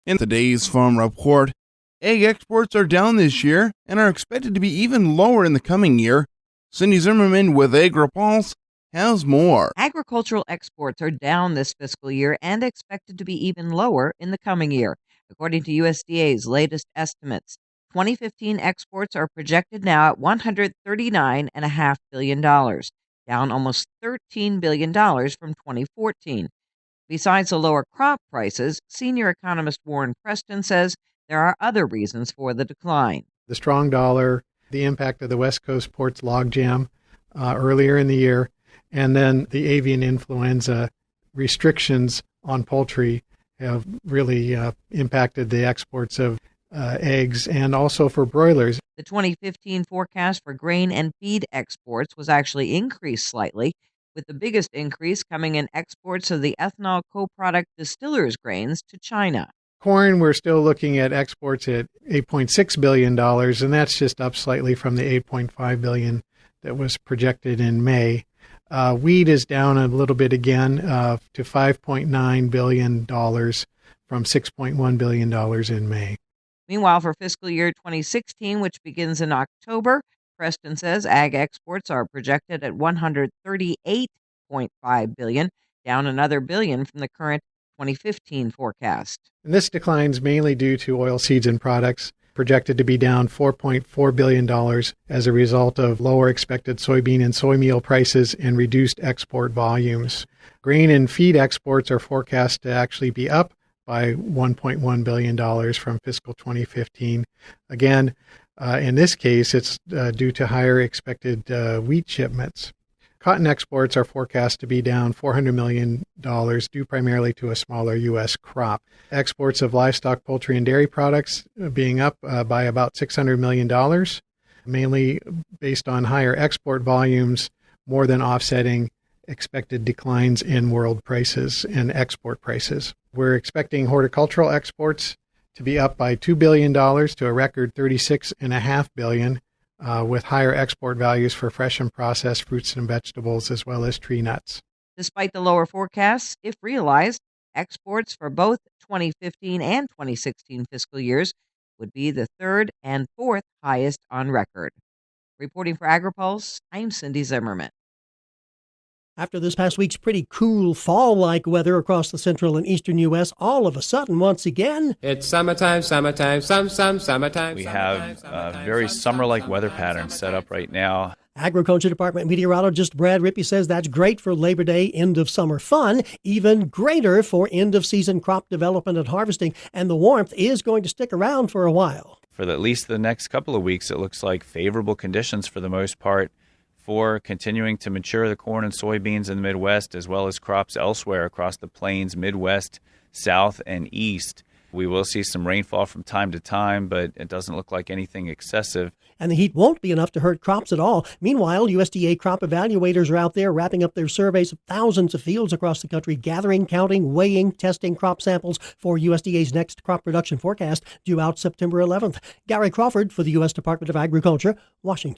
In today's farm report, egg exports are down this year and are expected to be even lower in the coming year. Cindy Zimmerman with AgriPulse has more. Agricultural exports are down this fiscal year and expected to be even lower in the coming year. According to USDA's latest estimates, 2015 exports are projected now at $139.5 billion, down almost $13 billion from 2014. Besides the lower crop prices, senior economist Warren Preston says there are other reasons for the decline. The strong dollar, the impact of the West Coast ports logjam earlier in the year, and then the avian influenza restrictions on poultry have really impacted the exports of eggs and also for broilers. The 2015 forecast for grain and feed exports was actually increased slightly, with the biggest increase coming in exports of the ethanol co-product distillers grains to China. Corn, we're still looking at exports at $8.6 billion, and that's just up slightly from the $8.5 billion that was projected in May. Wheat is down a little bit again to $5.9 billion from $6.1 billion in May. Meanwhile, for fiscal year 2016, which begins in October, Preston says ag exports are projected at $138.5 billion, down another billion from the current 2015 forecast. And this decline is mainly due to oilseeds and products, projected to be down $4.4 billion as a result of lower expected soybean and soy meal prices and reduced export volumes. Grain and feed exports are forecast to actually be up by $1.1 billion from fiscal 2015. Again, in this case, it's due to higher expected wheat shipments. Cotton exports are forecast to be down $400 million due primarily to a smaller U.S. crop. Exports of livestock, poultry, and dairy products being up by about $600 million, mainly based on higher export volumes, more than offsetting expected declines in world prices and export prices. We're expecting horticultural exports to be up by $2 billion to a record $36.5 billion, with higher export values for fresh and processed fruits and vegetables, as well as tree nuts. Despite the lower forecasts, if realized, exports for both 2015 and 2016 fiscal years would be the third and fourth highest on record. Reporting for AgriPulse, I'm Cindy Zimmerman. After this past week's pretty cool fall-like weather across the central and eastern U.S., all of a sudden, once again, it's summertime, summertime. We have very summer-like weather patterns set up right now. Agriculture Department meteorologist Brad Rippey says that's great for Labor Day end-of-summer fun, even greater for end-of-season crop development and harvesting, and the warmth is going to stick around for a while. For at least the next couple of weeks, it looks like favorable conditions for the most part for continuing to mature the corn and soybeans in the Midwest, as well as crops elsewhere across the plains, Midwest, South, and East. We will see some rainfall from time to time, but it doesn't look like anything excessive. And the heat won't be enough to hurt crops at all. Meanwhile, USDA crop evaluators are out there wrapping up their surveys of thousands of fields across the country, gathering, counting, weighing, testing crop samples for USDA's next crop production forecast due out September 11th. Gary Crawford for the U.S. Department of Agriculture, Washington.